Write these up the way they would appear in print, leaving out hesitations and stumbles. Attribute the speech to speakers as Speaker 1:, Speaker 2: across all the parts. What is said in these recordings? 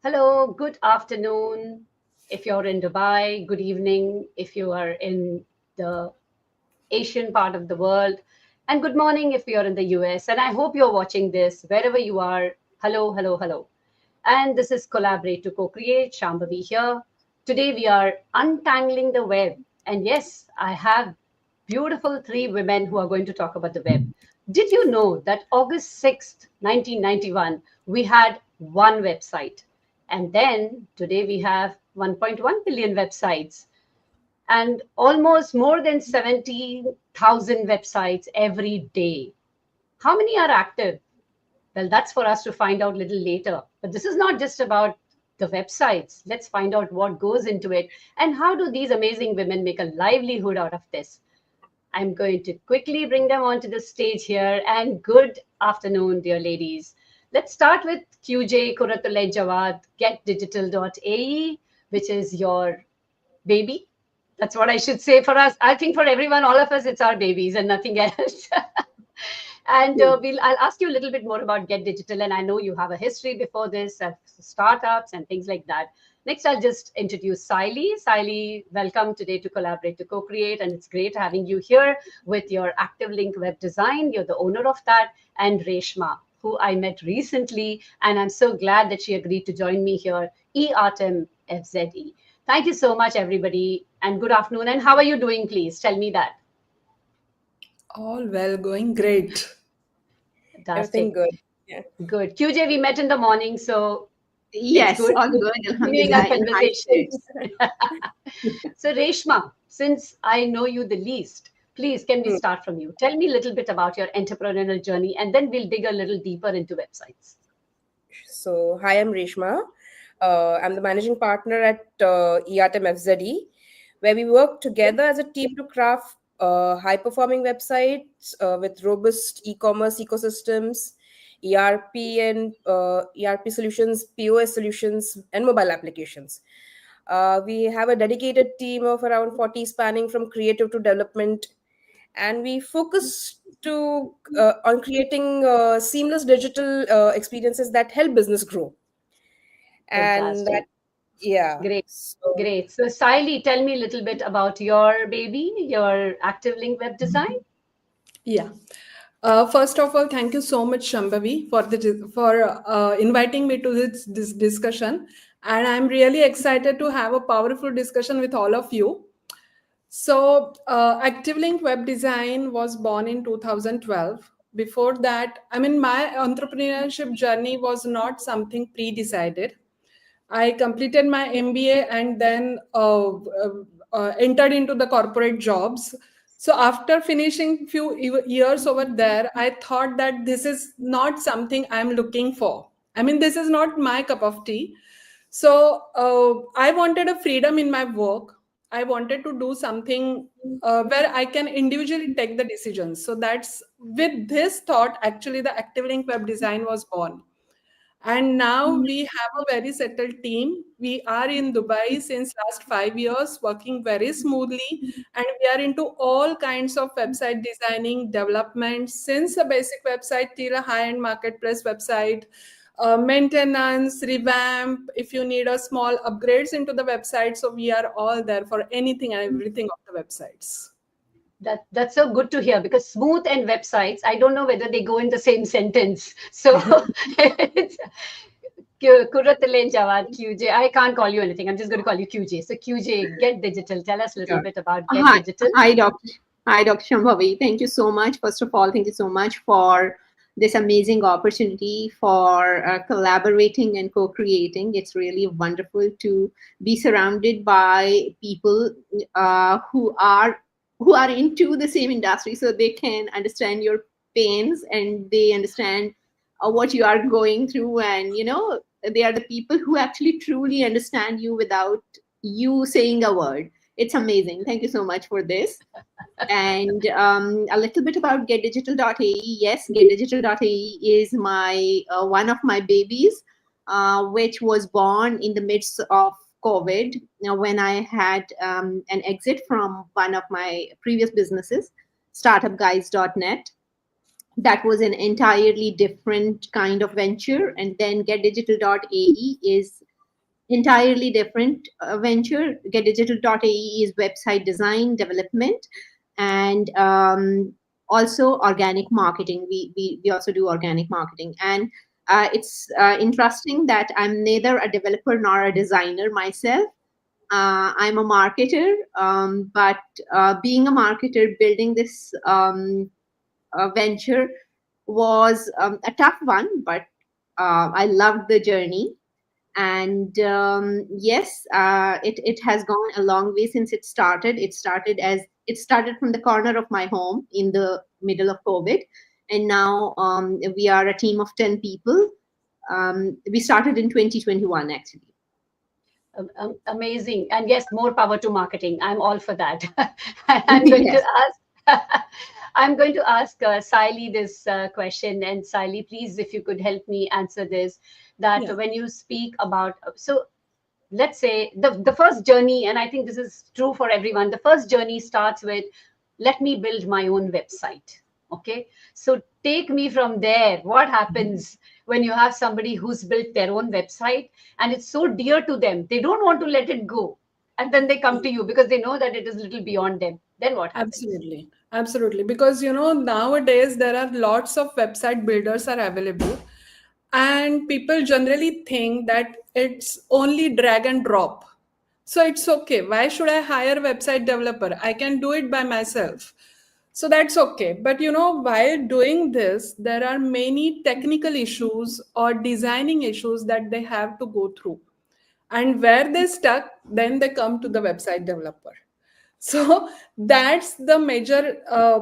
Speaker 1: Hello, good afternoon. If you're in Dubai, good evening. If you are in the Asian part of the world, and good morning if you're in the US. And I hope you're watching this wherever you are. Hello, hello, hello. And this is Collaborate to Co-Create. Shambhavi here. Today we are untangling the web. And yes, I have beautiful three women who are going to talk about the web. Did you know that August 6th, 1991, we had one website? And then today we have 1.1 billion websites and almost more than 70,000 websites every day. How many are active? Well, that's for us to find out a little later. But this is not just about the websites. Let's find out what goes into it and how do these amazing women make a livelihood out of this. I'm going to quickly bring them onto the stage here. And good afternoon, dear ladies. Let's start with QJ Qurratulain Jawad, GetDigital.ae, which is your baby. That's what I should say for us. I think for everyone, all of us, it's our babies and nothing else. And I'll ask you a little bit more about Get Digital. And I know you have a history before this of startups and things like that. Next, I'll just introduce Sayali. Sayali, welcome today to Collaborate to Co-Create. And it's great having you here with your Activelink web design. You're the owner of that. And Reshma, who I met recently. And I'm so glad that she agreed to join me here, eArtem FZE. Thank you so much, everybody. And good afternoon. And how are you doing, please? Tell me that.
Speaker 2: All well, going great.
Speaker 1: Fantastic.
Speaker 3: Everything good. Yeah.
Speaker 1: Good. QJ, we met in the morning, so
Speaker 3: Yes,
Speaker 1: it's good.
Speaker 3: all good.
Speaker 1: Continuing our
Speaker 3: Alhamdulillah.
Speaker 1: conversations. So, Reshma, since I know you the least, please, can we start from you? Tell me a little bit about your entrepreneurial journey, and then we'll dig a little deeper into websites.
Speaker 3: So, hi, I'm Reshma. I'm the managing partner at eArtem FZE, where we work together as a team to craft high-performing websites with robust e-commerce ecosystems, ERP solutions, POS solutions, and mobile applications. We have a dedicated team of around 40 spanning from creative to development, and we focus on creating seamless digital experiences that help business grow. And
Speaker 1: Fantastic.
Speaker 3: yeah,
Speaker 1: Great.
Speaker 3: so
Speaker 1: Great. So, Saili, tell me a little bit about your baby, your Activelink web design.
Speaker 2: Yeah. First of all, thank you so much, Shambhavi, for inviting me to this discussion. And I'm really excited to have a powerful discussion with all of you. So, Activelink Web Design was born in 2012. Before that, my entrepreneurship journey was not something pre-decided. I completed my MBA and then entered into the corporate jobs. So after finishing few years over there, I thought that this is not something I'm looking for. This is not my cup of tea. So I wanted a freedom in my work. I wanted to do something where I can individually take the decisions. So that's with this thought, actually, the Activelink Web Design was born. And now we have a very settled team. We are in Dubai since last 5 years, working very smoothly. And we are into all kinds of website designing, development, since a basic website till a high-end marketplace website, maintenance, revamp, if you need a small upgrades into the website. So we are all there for anything and everything of the websites.
Speaker 1: That's so good to hear because smooth and websites, I don't know whether they go in the same sentence. So it's Qurratulain Jawad, QJ. I can't call you anything. I'm just going to call you QJ. So QJ, Get Digital. Tell us a little
Speaker 3: sure.
Speaker 1: bit about Get
Speaker 3: Hi,
Speaker 1: Digital.
Speaker 3: hi, Dr. Hi, Dr. Shambhavi. Thank you so much. First of all, thank you so much for this amazing opportunity for collaborating and co-creating. It's really wonderful to be surrounded by people who are into the same industry, so they can understand your pains and they understand what you are going through, and they are the people who actually truly understand you without you saying a word. It's amazing. Thank you so much for this. And a little bit about GetDigital.ae. Yes, GetDigital.ae is my one of my babies, which was born in the midst of COVID, when I had an exit from one of my previous businesses, startupguys.net. That was an entirely different kind of venture. And then GetDigital.ae is entirely different venture. GetDigital.ae is website design, development, and also organic marketing. We also do organic marketing. And it's interesting that I'm neither a developer nor a designer myself. I'm a marketer, but being a marketer, building this venture was a tough one, but I loved the journey. And yes, it has gone a long way since it started. It started from the corner of my home in the middle of COVID, and now we are a team of 10 people. We started in 2021 actually.
Speaker 1: Amazing. And yes, more power to marketing. I'm all for that. I'm going to
Speaker 3: Yes.
Speaker 1: ask I'm going to ask Sayali this question. And Sayali, please, if you could help me answer this, that
Speaker 2: Yeah.
Speaker 1: when you speak about, so let's say the first journey, and I think this is true for everyone, the first journey starts with, let me build my own website. Okay, so take me from there. What happens when you have somebody who's built their own website and it's so dear to them, they don't want to let it go, and then they come to you because they know that it is little beyond them? Then what happens?
Speaker 2: Absolutely. Absolutely. Because, nowadays there are lots of website builders are available, and people generally think that it's only drag and drop. So it's okay. Why should I hire a website developer? I can do it by myself. So that's okay. But, while doing this, there are many technical issues or designing issues that they have to go through. And where they stuck, then they come to the website developer. So that's the major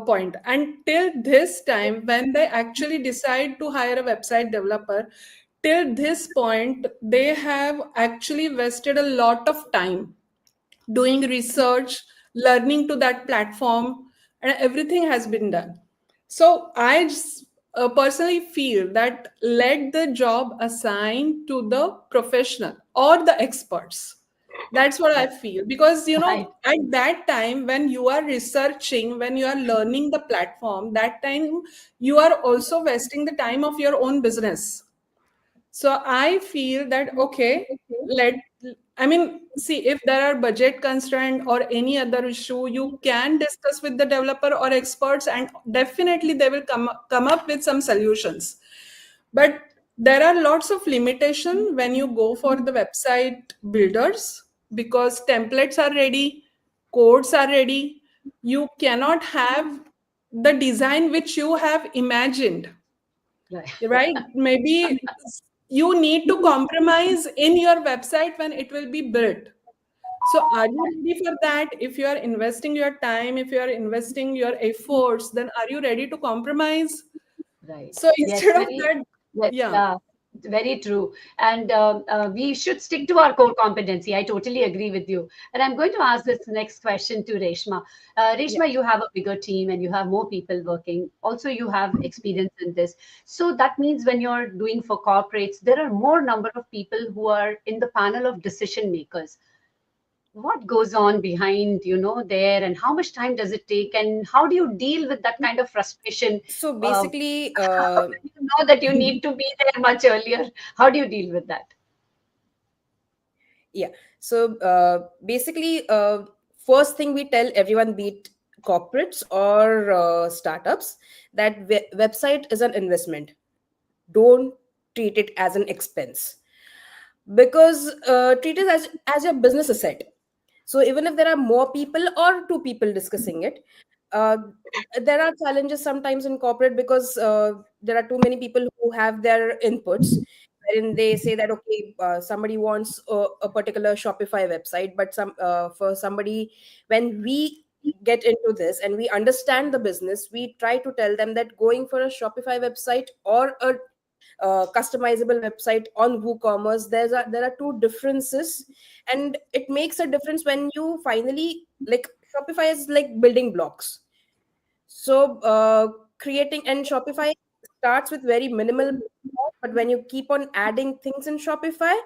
Speaker 2: point. And till this time, when they actually decide to hire a website developer, till this point, they have actually wasted a lot of time doing research, learning to that platform, and everything has been done. So I just, personally feel that let the job assigned to the professional or the experts. That's what I feel, because
Speaker 1: Right,
Speaker 2: at that time when you are researching, when you are learning the platform, that time you are also wasting the time of your own business. So I feel that okay, let I mean, see, if there are budget constraint or any other issue, you can discuss with the developer or experts, and definitely they will come up with some solutions. But there are lots of limitation when you go for the website builders, because templates are ready, codes are ready. You cannot have the design which you have imagined,
Speaker 1: right.
Speaker 2: right? Maybe you need to compromise in your website when it will be built. So are you ready for that? If you are investing your time, if you are investing your efforts, then are you ready to compromise?
Speaker 1: Right.
Speaker 2: So
Speaker 1: Yes,
Speaker 2: instead of
Speaker 1: very,
Speaker 2: that,
Speaker 1: yes,
Speaker 2: yeah,
Speaker 1: very true. And we should stick to our core competency. I totally agree with you. And I'm going to ask this next question to Reshma.
Speaker 2: yeah.
Speaker 1: Reshma, you have a bigger team and you have more people working. Also, you have experience in this. So that means when you're doing for corporates, there are more number of people who are in the panel of decision makers. What goes on behind, there, and how much time does it take, and how do you deal with that kind of frustration,
Speaker 4: So
Speaker 1: uh,
Speaker 4: basically,
Speaker 1: when you know that you need to be there much earlier? How do you deal with that?
Speaker 4: yeah. So basically, first thing we tell everyone, be it corporates or startups, that website is an investment. Don't treat it as an expense, because treat it as your business asset. So even if there are more people or two people discussing it, uh, there are challenges sometimes in corporate, because there are too many people who have their inputs, wherein they say that okay, somebody wants a particular Shopify website, but for somebody, when we get into this and we understand the business, we try to tell them that going for a Shopify website or a customizable website on WooCommerce, there are two differences, and it makes a difference when you finally, like, Shopify is like building blocks. So creating, and Shopify starts with very minimal cost, but when you keep on adding things in Shopify,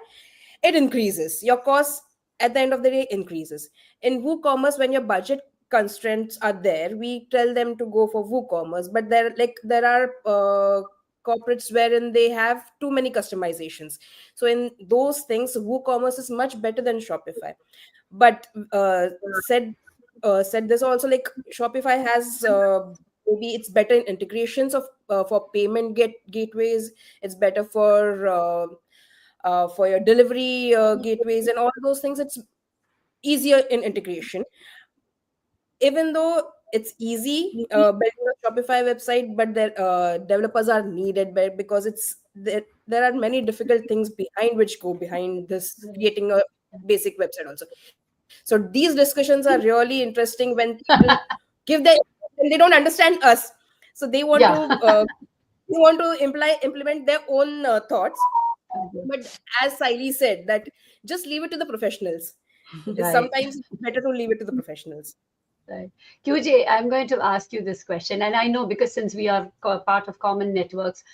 Speaker 4: it increases your cost. At the end of the day, increases. In WooCommerce, when your budget constraints are there, we tell them to go for WooCommerce, but there are corporates wherein they have too many customizations. So in those things, WooCommerce is much better than Shopify. But said this also, like Shopify has maybe it's better in integrations of for payment gateways. It's better for your delivery gateways and all those things. It's easier in integration, even though it's easy building a Shopify website, but the developers are needed because there are many difficult things behind which go behind this creating a basic website also. So these discussions are really interesting when people give their and they don't understand us, so
Speaker 1: Yeah.
Speaker 4: they want to implement their own thoughts. But as Saili said, that just leave it to the professionals.
Speaker 1: Right.
Speaker 4: Sometimes it's better to leave it to the professionals.
Speaker 1: Right. QJ, I'm going to ask you this question. And I know because since we are part of common networks,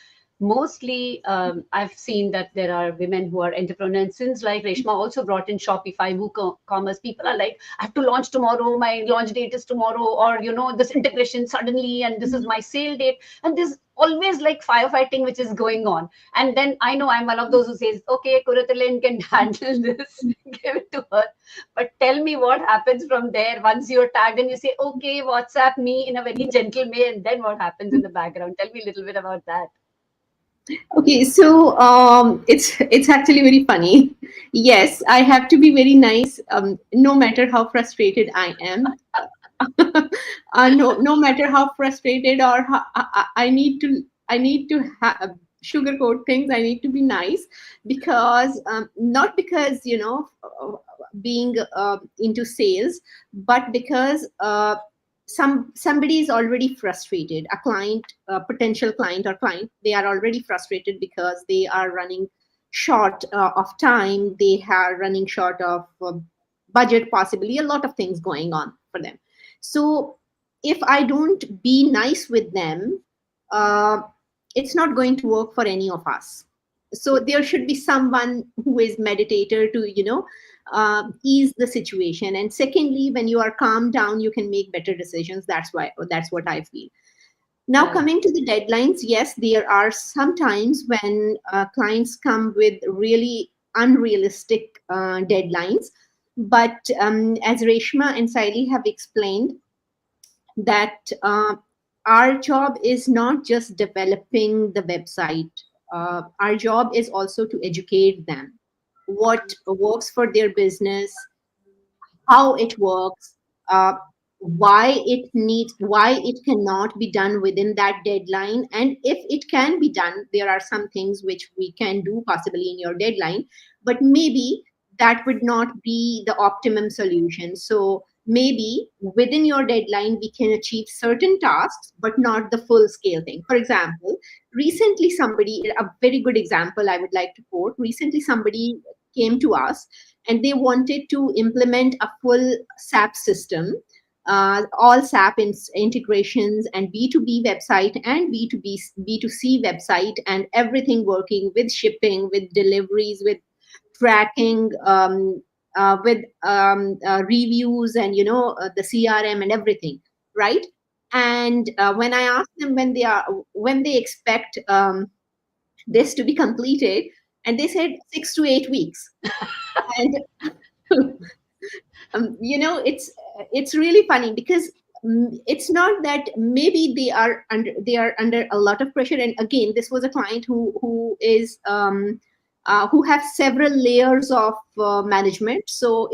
Speaker 1: mostly I've seen that there are women who are entrepreneurs. And since like Reshma also brought in Shopify, WooCommerce, people are like, I have to launch tomorrow. My launch date is tomorrow. Or, this integration suddenly, and this is my sale date. And there's always like firefighting which is going on. And then I know I'm one of those who says, okay, Qurratulain can handle this, give it to her. But tell me what happens from there once you're tagged and you say, okay, WhatsApp me in a very gentle way, and then what happens in the background? Tell me a little bit about that.
Speaker 3: Okay, so it's actually very funny. Yes, I have to be very nice, no matter how frustrated I am. No matter how frustrated or how, I need to sugarcoat things. I need to be nice because not because being into sales, but because somebody is already frustrated. A client, a potential client or client, they are already frustrated because they are running short of time. They are running short of budget, possibly a lot of things going on for them. So if I don't be nice with them, uh, it's not going to work for any of us. So there should be someone who is meditator to ease the situation. And secondly, when you are calmed down, you can make better decisions. That's what I feel. Now,
Speaker 1: Right.
Speaker 3: coming to the deadlines, yes, there are some times when clients come with really unrealistic deadlines. But as Reshma and Saili have explained, that our job is not just developing the website. Our job is also to educate them what works for their business, how it works, uh, why it cannot be done within that deadline, and if it can be done, there are some things which we can do possibly in your deadline, but maybe that would not be the optimum solution. So maybe within your deadline we can achieve certain tasks but not the full scale thing. For example, recently somebody, a very good example I would like to quote, recently somebody came to us and they wanted to implement a full SAP system, all SAP integrations and B2B website and B2C website, and everything working with shipping, with deliveries, with tracking, with reviews, and the CRM and everything, right? And when I asked them when they expect this to be completed, and they said 6 to 8 weeks. And it's really funny because it's not that maybe they are under a lot of pressure. And again, this was a client who have several layers of management. So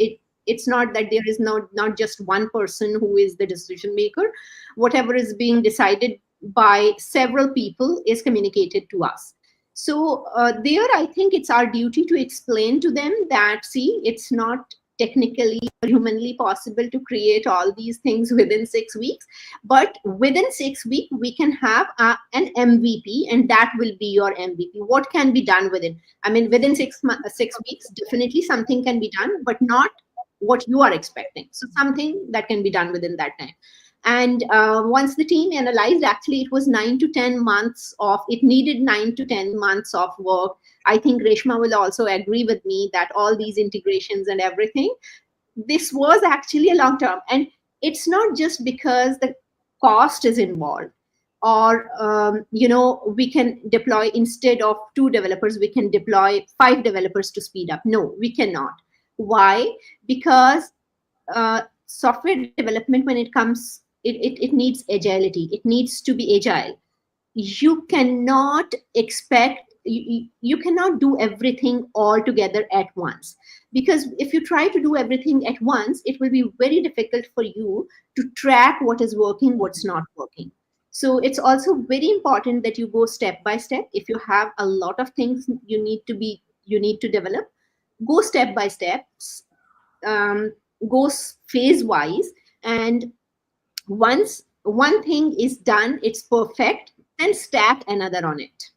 Speaker 3: it's not that there is not just one person who is the decision maker. Whatever is being decided by several people is communicated to us. So there, I think it's our duty to explain to them that, see, it's not technically or humanly possible to create all these things within 6 weeks, but within 6 weeks we can have an MVP, and that will be your MVP. What can be done within? I mean, within 6 weeks, definitely something can be done, but not what you are expecting. So something that can be done within that time. And once the team analyzed, actually it was 9 to 10 months of, it needed 9 to 10 months of work. I think Reshma will also agree with me that all these integrations and everything, this was actually a long term. And it's not just because the cost is involved or we can deploy, instead of 2 developers, we can deploy 5 developers to speed up. No, we cannot. Why? Because software development, when it comes, it needs agility. It needs to be agile. You cannot expect, you cannot do everything all together at once, because if you try to do everything at once, it will be very difficult for you to track what is working, what's not working. So it's also very important that you go step by step. If you have a lot of things you need to develop, go step by step, go phase wise, and once one thing is done, it's perfect, then stack another on it.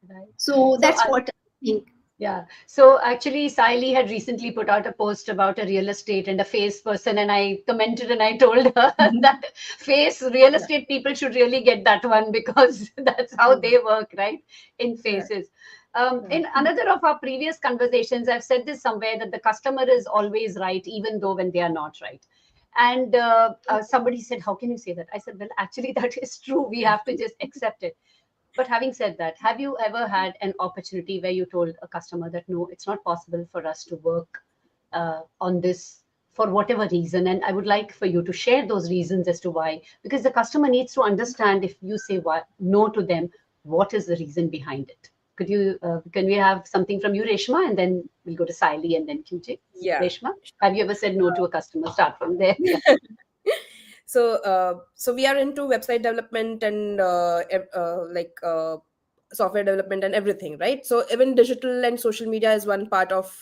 Speaker 1: Right.
Speaker 3: So that's what I think.
Speaker 1: Yeah. So actually, Sayali had recently put out a post about a real estate and a face person, and I commented and I told her that face real estate people should really get that one, because that's how they work, right? In faces. In another of our previous conversations, I've said this somewhere, that the customer is always right, even though when they are not right. And somebody said, how can you say that? I said, well, actually, that is true. We have to just accept it. But having said that, have you ever had an opportunity where you told a customer that, no, it's not possible for us to work on this for whatever reason? And I would like for you to share those reasons as to why, because the customer needs to understand, if you say no to them, what is the reason behind it? Could you, can we have something from you, Reshma, and then we'll go to Sayali and then QJ?
Speaker 4: Yeah.
Speaker 1: Reshma, have you ever said no to a customer? Start from there. Yeah.
Speaker 4: So we are into website development and software development and everything, right? So even digital and social media is one part of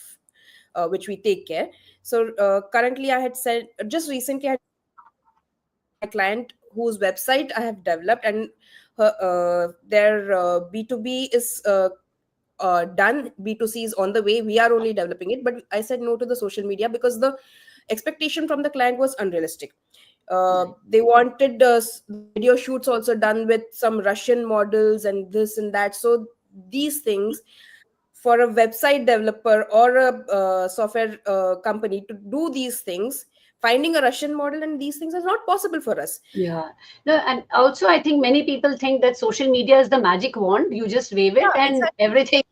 Speaker 4: which we take care. So currently, I had said just recently, I had a client whose website I have developed, and their B2B is done. B2C is on the way. We are only developing it, but I said no to the social media because the expectation from the client was unrealistic. They wanted the video shoots also done with some Russian models and this and that. So these things, for a website developer or a software company to do these things, finding a Russian model and these things is not possible for us.
Speaker 1: Yeah. No, and also I think many people think that social media is the magic wand. You just wave it and
Speaker 4: exactly.
Speaker 1: everything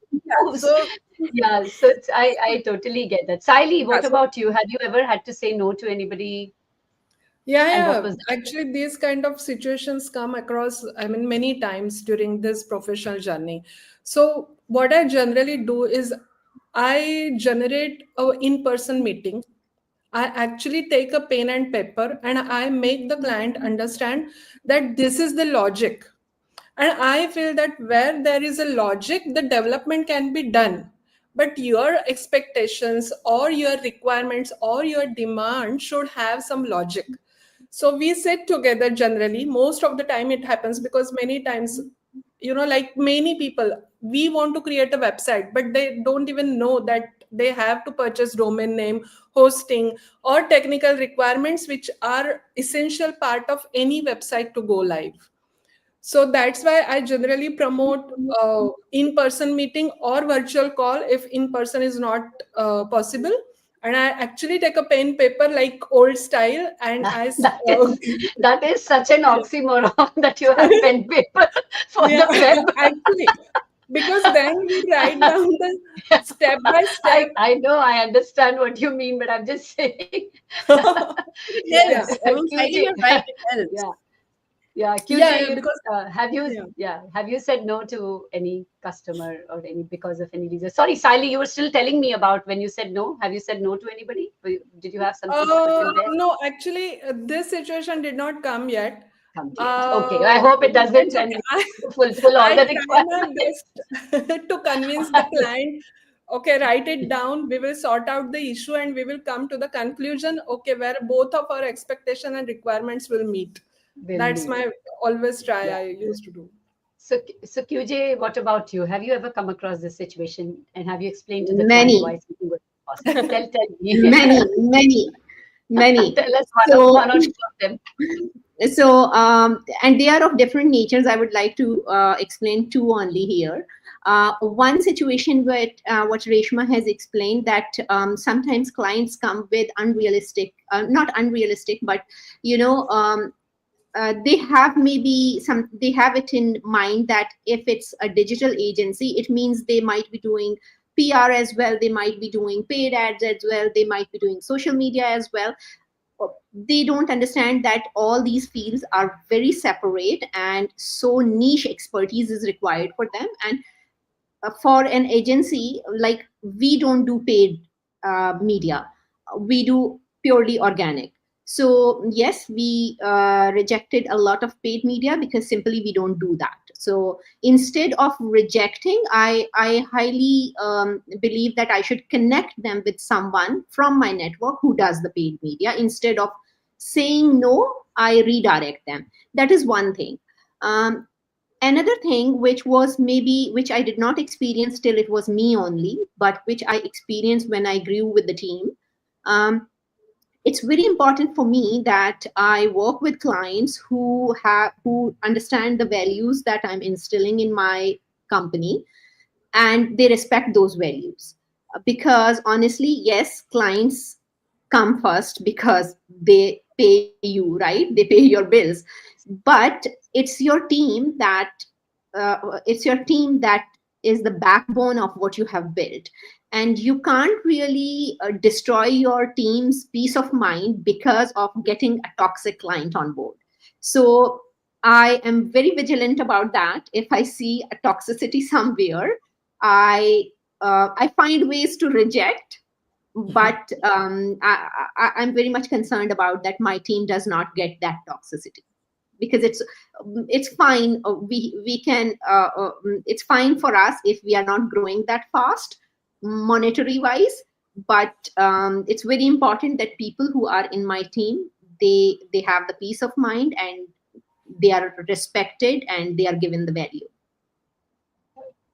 Speaker 1: moves.
Speaker 4: So
Speaker 1: Yeah. So I totally get that. Sayali, what
Speaker 4: so
Speaker 1: about you? Have you ever had to say no to anybody? And what
Speaker 2: Yeah.
Speaker 1: was that?
Speaker 2: Actually, these kind of situations come across, I mean, many times during this professional journey. So what I generally do is I generate a in-person meeting. I actually take a pen and paper and I make the client understand that this is the logic. And I feel that where there is a logic, the development can be done. But your expectations or your requirements or your demand should have some logic. So we sit together generally. Most of the time it happens because many times, like many people, we want to create a website, but they don't even know that they have to purchase domain name, hosting, or technical requirements, which are essential part of any website to go live. So that's why I generally promote in-person meeting or virtual call if in-person is not possible. And I actually take a pen paper like old style, and
Speaker 1: That is such an oxymoron that you have pen paper for
Speaker 2: yeah,
Speaker 1: the web.
Speaker 2: actually, because then we write down the step by step.
Speaker 1: I know, I understand what you mean, but I'm just saying.
Speaker 4: it
Speaker 1: Yes,
Speaker 2: Yeah,
Speaker 4: helps. I mean, Sayali,
Speaker 1: QJ.
Speaker 4: you're right. It helps.
Speaker 1: Yeah. Yeah,
Speaker 2: yeah,
Speaker 1: QJ,
Speaker 2: yeah, because
Speaker 1: have you said no to any customer or any because of any reason? Sorry, Sally, you were still telling me about when you said no. Have you said no to anybody? Did you have something stuck in there?
Speaker 2: no, actually, this situation did not come yet.
Speaker 1: Come yet. Okay, I hope it
Speaker 2: But
Speaker 1: doesn't
Speaker 2: it's okay.
Speaker 1: and fulfill all
Speaker 2: I
Speaker 1: the
Speaker 2: try my
Speaker 1: requirements.
Speaker 2: best to convince the client. Okay, write it down. We will sort out the issue and we will come to the conclusion. Okay, where both of our expectation and requirements will meet.
Speaker 1: Will
Speaker 2: That's
Speaker 1: meet.
Speaker 2: my always try.
Speaker 1: Yeah.
Speaker 2: I used to do.
Speaker 1: So QJ, what about you? Have you ever come across this situation and have you explained to the client
Speaker 3: Many,
Speaker 1: why something was possible? Tell me.
Speaker 3: many.
Speaker 1: Tell us
Speaker 3: So
Speaker 1: one or two of them.
Speaker 3: And they are of different natures. I would like to explain two only here. One situation where what Reshma has explained, that sometimes clients come with unrealistic, not unrealistic, but they have they have it in mind that if it's a digital agency, it means they might be doing PR as well, they might be doing paid ads as well, they might be doing social media as well. They don't understand that all these fields are very separate, and so niche expertise is required for them. And for an agency, like, we don't do paid media, we do purely organic. So yes, we rejected a lot of paid media because simply we don't do that. So instead of rejecting, I highly believe that I should connect them with someone from my network who does the paid media. Instead of saying no, I redirect them. That is one thing. Another thing, which I did not experience till it was me only, but which I experienced when I grew with the team. It's very important for me that I work with clients who understand the values that I'm instilling in my company, and they respect those values. Because honestly, yes, clients come first because they pay you, right? They pay your bills. But it's your team that is the backbone of what you have built, and you can't really destroy your team's peace of mind because of getting a toxic client on board. So I am very vigilant about that. If I see a toxicity somewhere, I find ways to reject. But I'm very much concerned about that my team does not get that toxicity, because it's fine. We can it's fine for us if we are not growing that fast monetary wise. But it's very important that people who are in my team, they have the peace of mind, and they are respected, and they are given the value.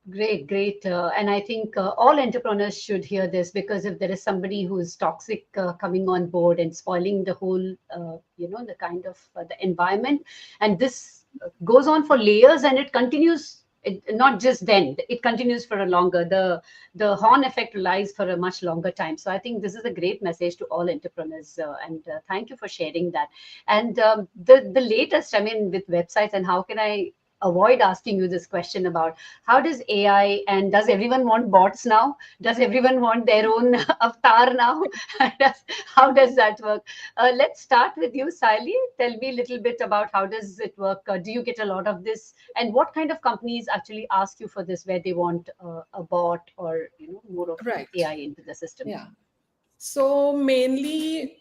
Speaker 1: Great, great. And I think all entrepreneurs should hear this, because if there is somebody who is toxic coming on board and spoiling the whole, the kind of the environment, and this goes on for layers and it continues. Not just then, it continues for a longer. The horn effect lies for a much longer time. So I think this is a great message to all entrepreneurs, and thank you for sharing that. And the latest, I mean, with websites, and how can I avoid asking you this question about how does AI, and does everyone want bots now? Does everyone want their own avatar now? How does that work? Let's start with you, Sayali. Tell me a little bit about how does it work? Do you get a lot of this? And what kind of companies actually ask you for this, where they want a bot or more of
Speaker 2: Right.
Speaker 1: AI into the system?
Speaker 2: Yeah. So mainly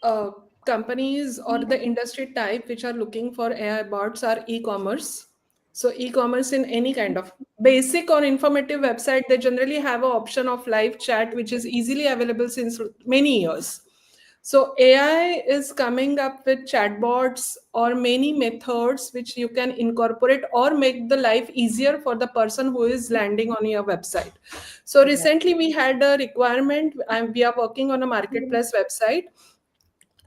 Speaker 2: companies or the industry type which are looking for AI bots are e-commerce. So e-commerce in any kind of basic or informative website, they generally have an option of live chat, which is easily available since many years. So AI is coming up with chatbots or many methods which you can incorporate or make the life easier for the person who is landing on your website. So recently we had a requirement, and we are working on a marketplace website,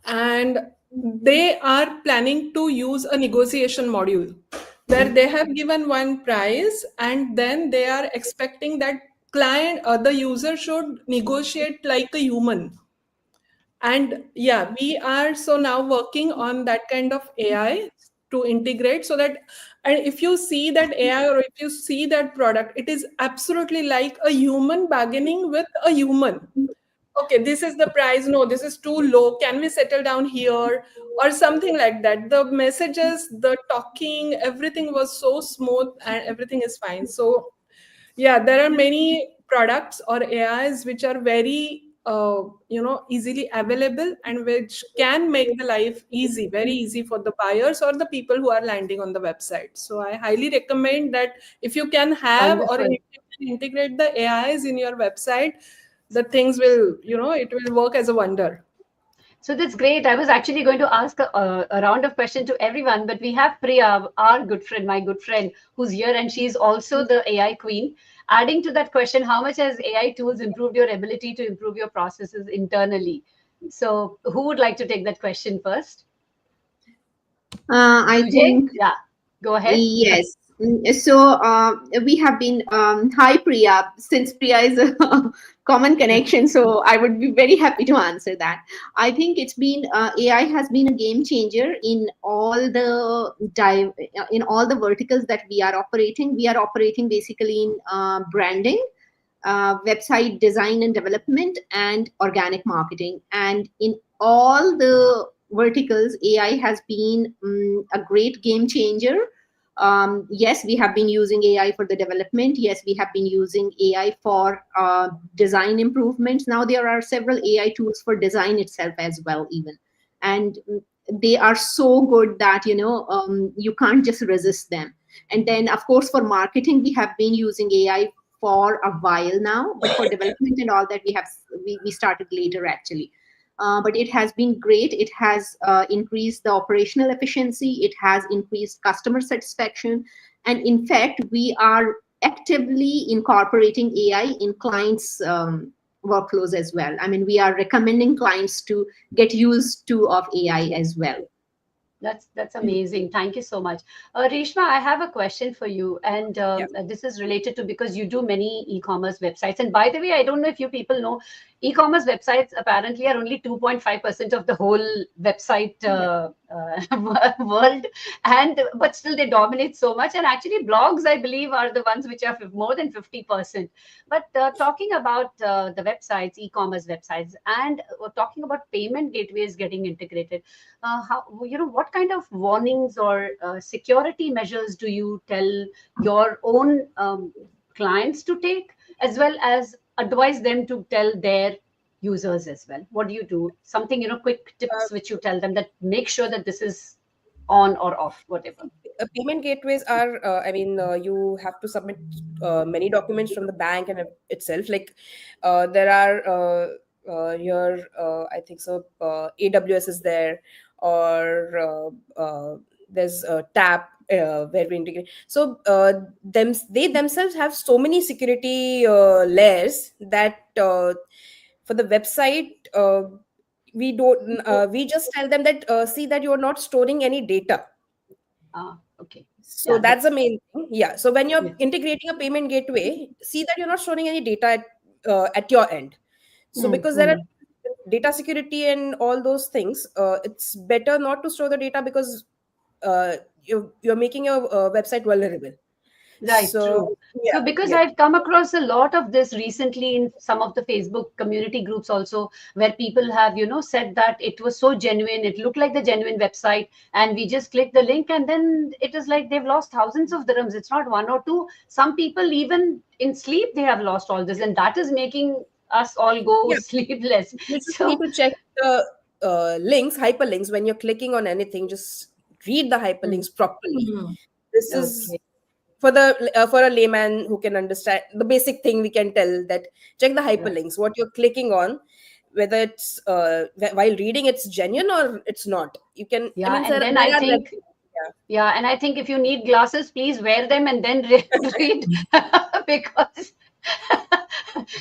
Speaker 2: and they are planning to use a negotiation module where they have given one price, and then they are expecting that client or the user should negotiate like a human. And yeah, we are so now working on that kind of AI to integrate, so that, and if you see that AI or if you see that product, it is absolutely like a human bargaining with a human. Okay, this is the price, no, this is too low, can we settle down here, or something like that. The messages, the talking, everything was so smooth and everything is fine. So yeah, there are many products or AIs which are very easily available, and which can make the life easy, very easy for the buyers or the people who are landing on the website. So I highly recommend that if you can have, or if
Speaker 1: Wonderful.
Speaker 2: you can integrate the AIs in your website, the things will, it will work as a wonder.
Speaker 1: So that's great. I was actually going to ask a round of question to everyone, but we have Priya, our good friend, my good friend, who's here, and she's also the AI queen. Adding to that question, how much has AI tools improved your ability to improve your processes internally? So, who would like to take that question first?
Speaker 3: I
Speaker 1: UJ?
Speaker 3: think
Speaker 1: Yeah, go ahead.
Speaker 3: yes. We have been, hi Priya, since Priya is a common connection, so I would be very happy to answer that. I think it's been, AI has been a game changer in all the in all the verticals that we are operating. We are operating basically in branding, website design and development, and organic marketing. And in all the verticals, AI has been a great game changer. Yes, we have been using AI for the development. Yes, we have been using AI for design improvements. Now there are several AI tools for design itself as well, even. And they are so good that, you can't just resist them. And then, of course, for marketing, we have been using AI for a while now, but for development and all that, we started later, actually. But it has been great. It has increased the operational efficiency. It has increased customer satisfaction. And in fact, we are actively incorporating AI in clients' workflows as well. I mean, we are recommending clients to get used to of AI as well.
Speaker 1: That's amazing. Thank you so much. Reshma, I have a question for you. And
Speaker 4: Yeah.
Speaker 1: this is related to, because you do many e-commerce websites. And by the way, I don't know if you people know, e-commerce websites apparently are only 2.5% of the whole website world. But still they dominate so much. And actually blogs, I believe, are the ones which are more than 50%. But talking about the websites, e-commerce websites, and talking about payment gateways getting integrated, how, what kind of warnings or security measures do you tell your own clients to take, as well as advise them to tell their users as well? What do you do? Something, quick tips which you tell them that make sure that this is on or off, whatever.
Speaker 4: Payment gateways are, you have to submit many documents from the bank and itself. Like there are your, I think so, AWS is there, or there's TAP where we integrate. So they themselves have so many security layers that for the website, we just tell them that see that you're not storing any data.
Speaker 1: Okay.
Speaker 4: So
Speaker 1: Yeah,
Speaker 4: that's the
Speaker 1: that's,
Speaker 4: main thing. Yeah. So when you're
Speaker 1: yeah.
Speaker 4: integrating a payment gateway, see that you're not storing any data at your end. So because there are
Speaker 1: Mm.
Speaker 4: data security and all those things, it's better not to store the data, because you're making your website vulnerable.
Speaker 1: Right, true.
Speaker 4: So
Speaker 1: So
Speaker 4: yeah,
Speaker 1: because
Speaker 4: yeah,
Speaker 1: I've come across a lot of this recently in some of the Facebook community groups also, where people have, said that it was so genuine, it looked like the genuine website, and we just click the link and then it is like they've lost thousands of dirhams. It's not one or two. Some people even in sleep they have lost all this, and that is making us all go
Speaker 4: yeah.
Speaker 1: sleepless.
Speaker 4: You just need
Speaker 1: So
Speaker 4: to check the hyperlinks when you're clicking on anything. Just read the
Speaker 1: mm,
Speaker 4: hyperlinks properly.
Speaker 2: Mhm.
Speaker 4: This is
Speaker 1: okay,
Speaker 4: for a layman who can understand the basic thing. We can tell that check the
Speaker 1: right.
Speaker 4: hyperlinks, what you're clicking on, whether it's while reading it's genuine or it's not. You can, I
Speaker 1: Yeah,
Speaker 4: mean,
Speaker 1: and then
Speaker 4: there
Speaker 1: I
Speaker 4: are
Speaker 1: think,
Speaker 4: yeah.
Speaker 1: yeah, and I think if you need glasses, please wear them and then read, because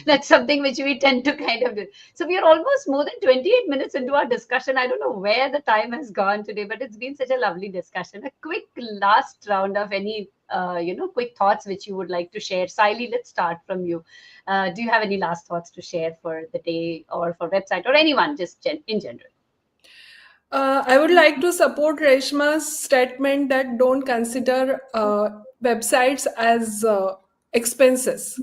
Speaker 1: that's something which we tend to kind of do. So we are almost more than 28 minutes into our discussion. I don't know where the time has gone today, but it's been such a lovely discussion. A quick last round of any, quick thoughts which you would like to share. Sayali, let's start from you. Do you have any last thoughts to share for the day or for website or anyone, just in general?
Speaker 2: I would like to support Reshma's statement that don't consider websites as expenses.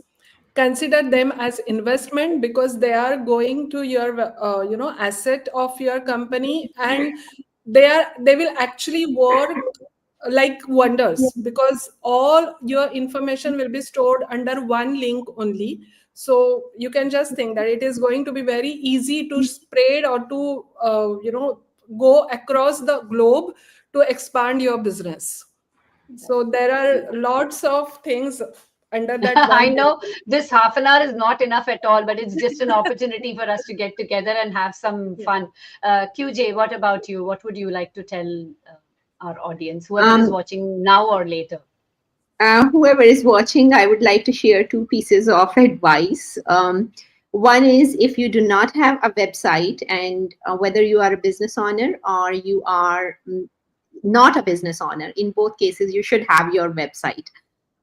Speaker 2: Consider them as investment, because they are going to your asset of your company, and they will actually work like wonders, because all your information will be stored under one link only. So you can just think that it is going to be very easy to spread or to go across the globe to expand your business. So there are lots of things under that
Speaker 1: I
Speaker 2: one
Speaker 1: know
Speaker 2: link.
Speaker 1: this half an hour is not enough at all, but it's just an opportunity for us to get together and have some
Speaker 4: Yeah.
Speaker 1: fun. QJ, what about you? What would you like to tell our audience, whoever is
Speaker 3: Um,
Speaker 1: watching now or later?
Speaker 3: Whoever is watching, I would like to share two pieces of advice. One is, if you do not have a website, and whether you are a business owner or you are not a business owner. In both cases, you should have your website.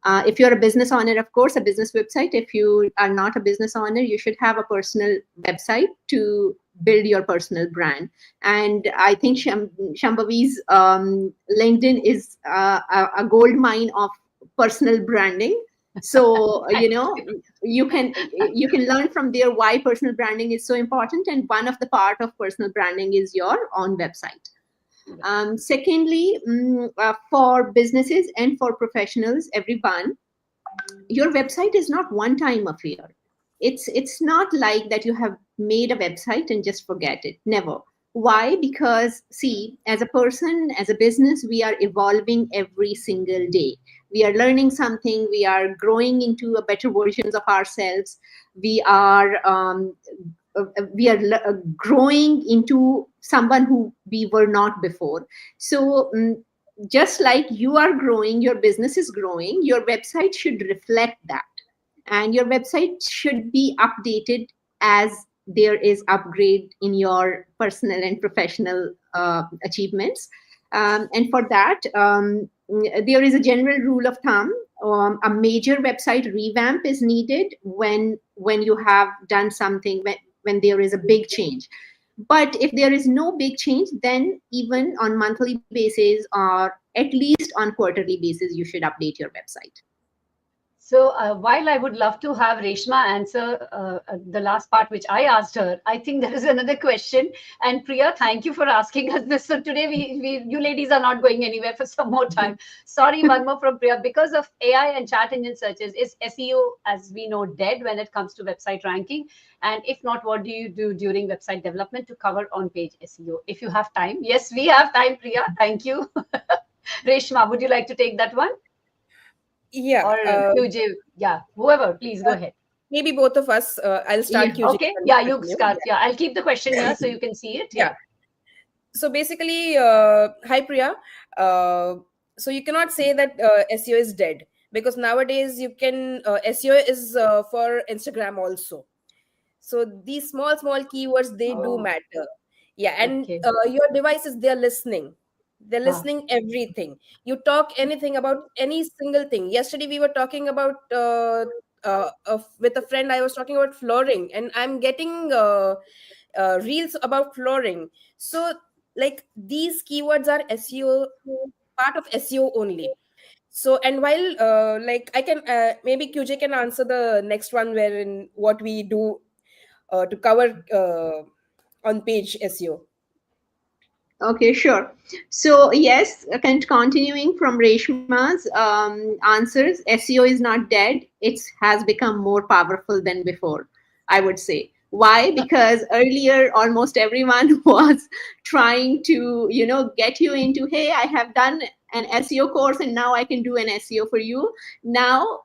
Speaker 3: If you're a business owner, of course, a business website. If you are not a business owner, you should have a personal website to build your personal brand. And I think Shambhavi's LinkedIn is a gold mine of personal branding. So you can learn from there why personal branding is so important. And one of the part of personal branding is your own website. Secondly, for businesses and for professionals, everyone, your website is not one-time affair. It's not like that you have made a website and just forget it. Never. Why? Because see, as a person, as a business, we are evolving every single day. We are learning something. We are growing into a better versions of ourselves. We are growing into someone who we were not before. So just like you are growing, your business is growing, your website should reflect that. And your website should be updated as there is upgrade in your personal and professional achievements. And for that, there is a general rule of thumb. A major website revamp is needed when you have done something, when there is a big change. But if there is no big change, then even on monthly basis or at least on quarterly basis, you should update your website.
Speaker 1: So while I would love to have Reshma answer the last part which I asked her, I think there is another question. And Priya, thank you for asking us this. So today you ladies are not going anywhere for some more time. Sorry, one more from Priya. Because of AI and chat engine searches, is SEO, as we know, dead when it comes to website ranking? And if not, what do you do during website development to cover on-page SEO? If you have time. Yes, we have time, Priya. Thank you. Reshma, would you like to take that one?
Speaker 4: Yeah.
Speaker 1: Or QJ, yeah, whoever, please go ahead.
Speaker 4: Maybe both of us. I'll start
Speaker 3: Yeah.
Speaker 4: QJ.
Speaker 1: Okay, yeah, you start. Yeah, I'll keep the question here so you can see it.
Speaker 4: Yeah. So basically, hi Priya. So you cannot say that SEO is dead, because nowadays you can SEO is for Instagram also. So these small keywords, they do
Speaker 1: Oh,
Speaker 4: matter. Yeah, and
Speaker 1: okay.
Speaker 4: your devices, they're listening. They're
Speaker 1: Ah,
Speaker 4: listening everything. You talk anything about any single thing. Yesterday we were talking about with a friend. I was talking about flooring, and I'm getting reels about flooring. So like these keywords are SEO, part of SEO only. So, and while like I can maybe QJ can answer the next one, wherein what we do to cover on page SEO.
Speaker 3: Okay, sure. So yes, continuing from Reshma's answers, SEO is not dead. It has become more powerful than before, I would say. Why? Because earlier almost everyone was trying to, get you into, hey, I have done an SEO course and now I can do an SEO for you. Now,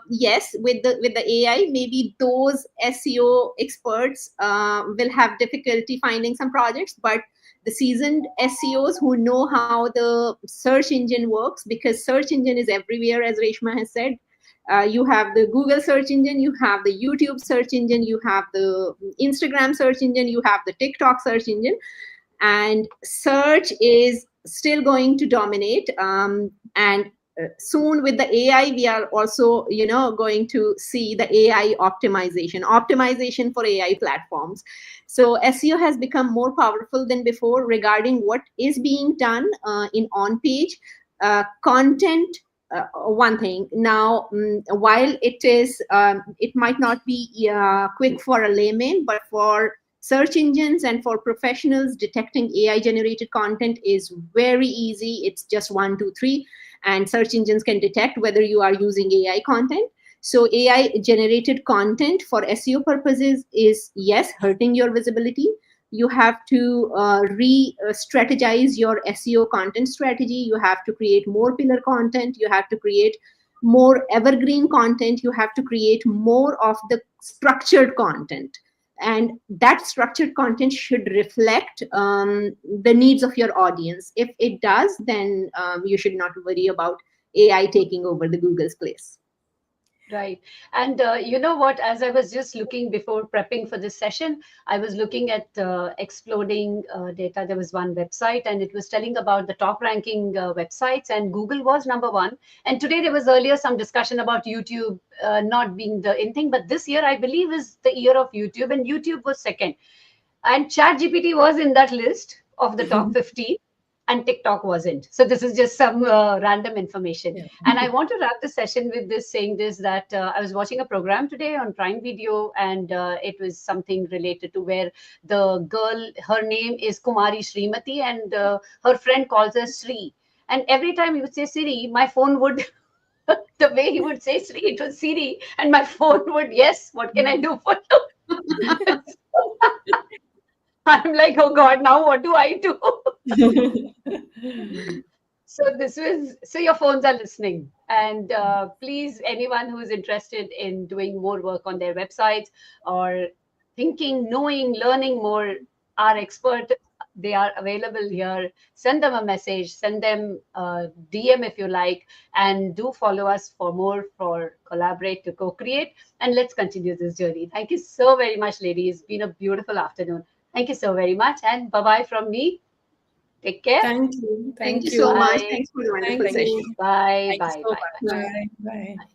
Speaker 3: yes, with the AI, maybe those SEO experts will have difficulty finding some projects, but the seasoned SEOs who know how the search engine works, because search engine is everywhere, as Reshma has said. You have the Google search engine, you have the YouTube search engine, you have the Instagram search engine, you have the TikTok search engine, and search is still going to dominate. And soon with the AI, we are also, going to see the AI optimization for AI platforms. So SEO has become more powerful than before regarding what is being done in on-page content. One thing now, while it might not be quick for a layman, but for search engines and for professionals, detecting AI generated content is very easy. It's just 1, 2, 3, and search engines can detect whether you are using AI content. So AI generated content for SEO purposes is, yes, hurting your visibility. You have to re-strategize your SEO content strategy. You have to create more pillar content. You have to create more evergreen content. You have to create more of the structured content. And that structured content should reflect the needs of your audience. If it does, then you should not worry about AI taking over the Google's place.
Speaker 1: Right. And you know what? As I was just looking before prepping for this session, I was looking at exploding data. There was one website and it was telling about the top ranking websites, and Google was number one. And today there was earlier some discussion about YouTube not being the in thing, but this year I believe is the year of YouTube, and YouTube was second. And ChatGPT was in that list of the top 50, and TikTok wasn't. So this is just some random information.
Speaker 4: Yeah.
Speaker 1: And I want to wrap the session with this, saying this, that I was watching a program today on Prime Video, and it was something related to where the girl, her name is Kumari Srimati, and her friend calls her Sri. And every time he would say Siri, my phone would, the way he would say Sri, it was Siri, and my phone would, yes, what can I do for you? I'm like, oh God, now what do I do? So this was, so your phones are listening, and please, anyone who is interested in doing more work on their websites or thinking, knowing, learning more, our expert, they are available here. Send them a message, send them a DM if you like, and do follow us for more, for collaborate to co-create, and let's continue this journey. Thank you so very much, ladies. It's been a beautiful afternoon. Thank you so very much, and bye bye from me. Take care.
Speaker 2: Thank you.
Speaker 3: Thank
Speaker 2: Thank
Speaker 3: you so
Speaker 2: you.
Speaker 3: much.
Speaker 1: Bye.
Speaker 3: Thanks for the
Speaker 2: Thank
Speaker 3: wonderful
Speaker 4: Thank
Speaker 3: session.
Speaker 4: you.
Speaker 2: you.
Speaker 1: Bye.
Speaker 4: Thank you
Speaker 1: Bye.
Speaker 4: so
Speaker 1: Bye.
Speaker 4: much.
Speaker 1: Bye.
Speaker 2: Bye. Bye.